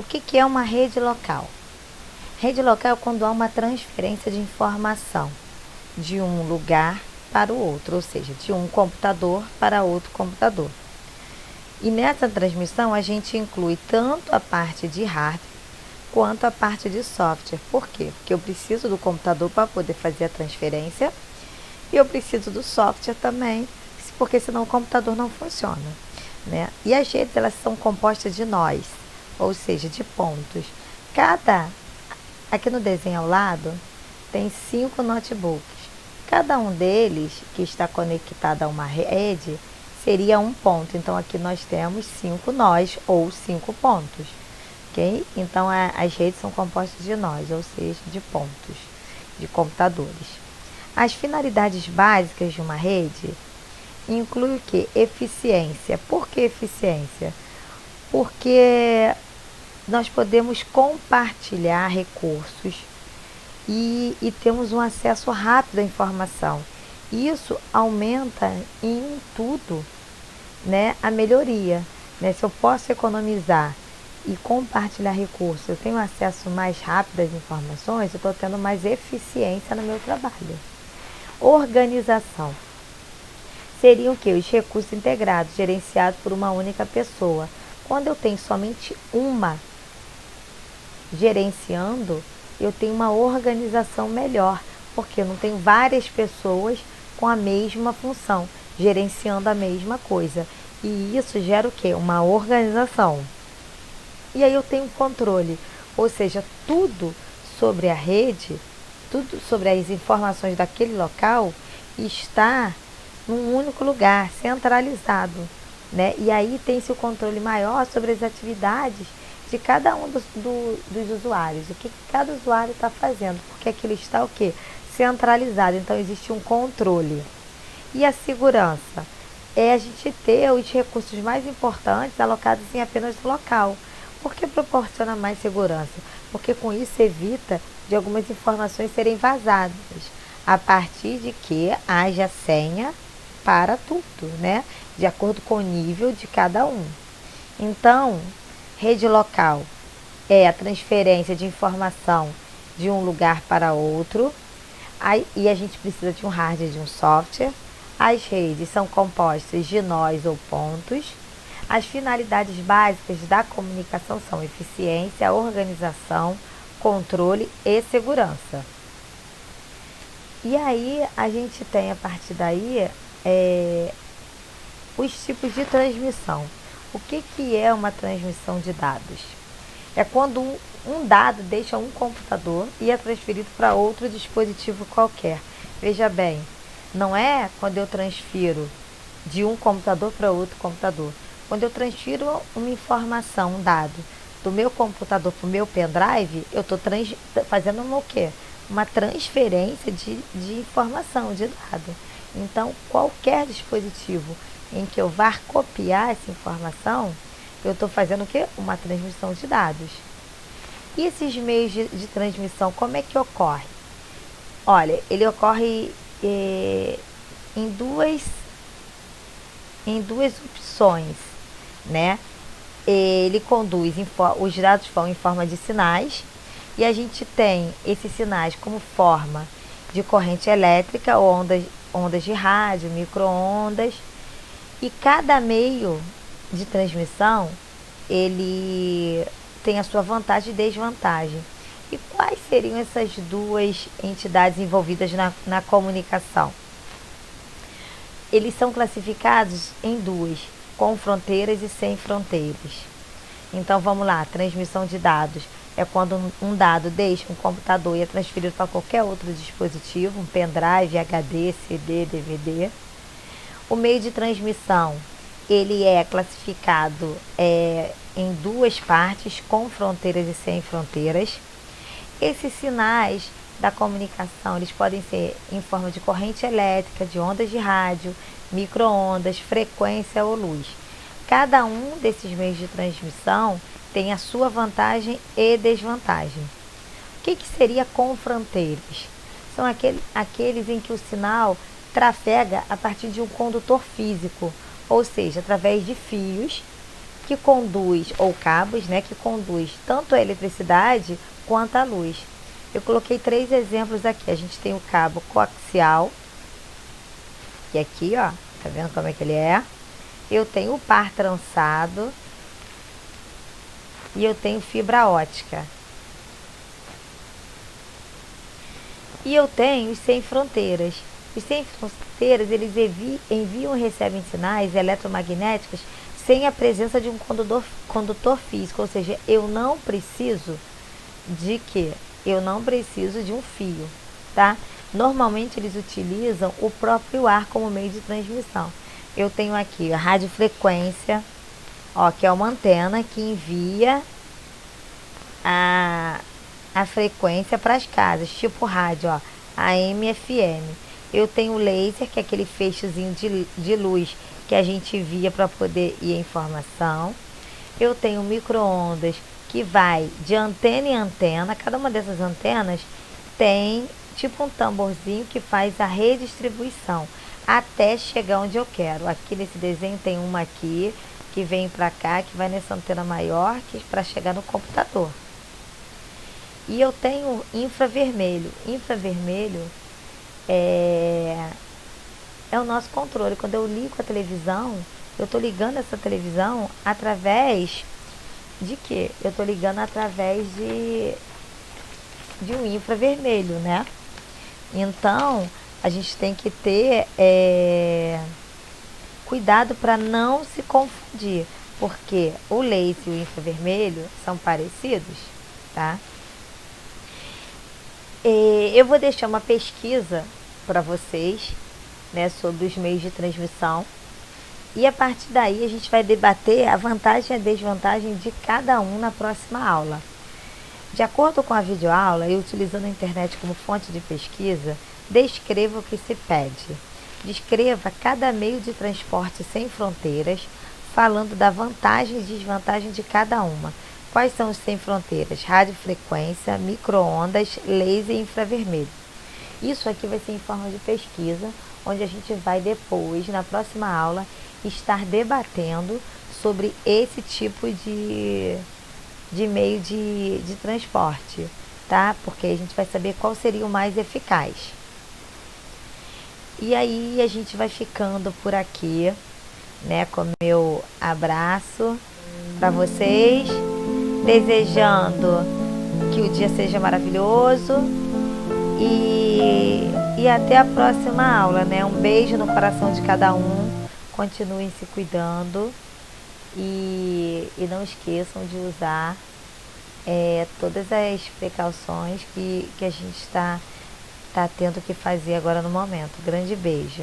O que é uma rede local? Rede local é quando há uma transferência de informação de um lugar para o outro, ou seja, de um computador para outro computador. E nessa transmissão a gente inclui tanto a parte de hardware quanto a parte de software. Por quê? Porque eu preciso do computador para poder fazer a transferência e eu preciso do software também, porque senão o computador não funciona, né? E as redes, elas são compostas de nós, ou seja, de pontos. Aqui no desenho ao lado, tem 5 notebooks. Cada um deles, que está conectado a uma rede, seria um ponto. Então, aqui nós temos 5 nós, ou 5 pontos. Ok? Então, as redes são compostas de nós, ou seja, de pontos, de computadores. As finalidades básicas de uma rede incluem o quê? Eficiência. Por que eficiência? Porque nós podemos compartilhar recursos e temos um acesso rápido à informação. Isso aumenta em tudo, né, a melhoria. Né? Se eu posso economizar e compartilhar recursos, eu tenho acesso mais rápido às informações, eu estou tendo mais eficiência no meu trabalho. Organização. Seriam o quê? Os recursos integrados, gerenciados por uma única pessoa. Quando eu tenho somente uma gerenciando, eu tenho uma organização melhor, porque eu não tenho várias pessoas com a mesma função, gerenciando a mesma coisa. E isso gera o quê? Uma organização. E aí eu tenho controle, ou seja, tudo sobre a rede, tudo sobre as informações daquele local está num único lugar, centralizado, né? E aí tem-se o controle maior sobre as atividades de cada um dos usuários, o que cada usuário está fazendo, porque aquilo está o quê? Centralizado, então existe um controle. E a segurança é a gente ter os recursos mais importantes alocados em apenas um local. Por que proporciona mais segurança? Porque com isso evita de algumas informações serem vazadas, a partir de que haja senha para tudo, né? De acordo com o nível de cada um. Então, rede local é a transferência de informação de um lugar para outro, e a gente precisa de um hardware e de um software. As redes são compostas de nós ou pontos. As finalidades básicas da comunicação são eficiência, organização, controle e segurança. E aí a gente tem, a partir daí, os tipos de transmissão. O que é uma transmissão de dados? É quando um dado deixa um computador e é transferido para outro dispositivo qualquer. Veja bem, não é quando eu transfiro de um computador para outro computador. Quando eu transfiro uma informação, um dado, do meu computador para o meu pendrive, eu estou fazendo o quê? Uma transferência de informação, de dado. Então, qualquer dispositivo em que eu vá copiar essa informação, eu estou fazendo o quê? Uma transmissão de dados. E esses meios de transmissão, como é que ocorre? Olha, ele ocorre em duas opções, né? Ele conduz, os dados vão em forma de sinais, e a gente tem esses sinais como forma de corrente elétrica, ondas de rádio, micro-ondas, e cada meio de transmissão, ele tem a sua vantagem e desvantagem. E quais seriam essas duas entidades envolvidas na comunicação? Eles são classificados em duas, com fronteiras e sem fronteiras. Então vamos lá, transmissão de dados é quando um dado deixa um computador e é transferido para qualquer outro dispositivo, um pendrive, HD, CD, DVD. O meio de transmissão, ele é classificado em duas partes, com fronteiras e sem fronteiras. Esses sinais da comunicação, eles podem ser em forma de corrente elétrica, de ondas de rádio, micro-ondas, frequência ou luz. Cada um desses meios de transmissão tem a sua vantagem e desvantagem. O que seria com fronteiras? São aqueles em que o sinal trafega a partir de um condutor físico, ou seja, através de fios que conduz, ou cabos, né, que conduz tanto a eletricidade quanto a luz. Eu coloquei 3 exemplos aqui. A gente tem o cabo coaxial, que aqui, ó, tá vendo como é que ele é? Eu tenho o par trançado e eu tenho fibra ótica. E eu tenho os sem fronteiras. Os sem fronteiras, eles enviam e recebem sinais eletromagnéticos sem a presença de um condutor físico, ou seja, eu não preciso de quê? Eu não preciso de um fio, tá? Normalmente eles utilizam o próprio ar como meio de transmissão. Eu tenho aqui a radiofrequência, ó, que é uma antena que envia a frequência para as casas, tipo rádio, ó, AM, FM. Eu tenho laser, que é aquele feixezinho de luz que a gente via para poder ir a informação. Eu tenho micro-ondas, que vai de antena em antena. Cada uma dessas antenas tem tipo um tamborzinho que faz a redistribuição até chegar onde eu quero. Aqui nesse desenho tem uma aqui que vem para cá, que vai nessa antena maior, que para chegar no computador. E eu tenho infravermelho. Infravermelho é o nosso controle. Quando eu ligo a televisão, eu estou ligando essa televisão através de quê? Eu estou ligando através de um infravermelho, né? Então, a gente tem que ter cuidado para não se confundir, porque o laser e o infravermelho são parecidos, tá? Eu vou deixar uma pesquisa para vocês, né, sobre os meios de transmissão. E a partir daí a gente vai debater a vantagem e a desvantagem de cada um na próxima aula. De acordo com a videoaula, e utilizando a internet como fonte de pesquisa, descreva o que se pede. Descreva cada meio de transporte sem fronteiras, falando da vantagem e desvantagem de cada uma. Quais são os sem fronteiras? Radiofrequência, micro-ondas, laser e infravermelho. Isso aqui vai ser em forma de pesquisa, onde a gente vai depois, na próxima aula, estar debatendo sobre esse tipo de meio de transporte, tá? Porque a gente vai saber qual seria o mais eficaz. E aí a gente vai ficando por aqui, né, com meu abraço para vocês, desejando que o dia seja maravilhoso e até a próxima aula, né? Um beijo no coração de cada um, continuem se cuidando e não esqueçam de usar todas as precauções que a gente está tendo que fazer agora no momento. Grande beijo.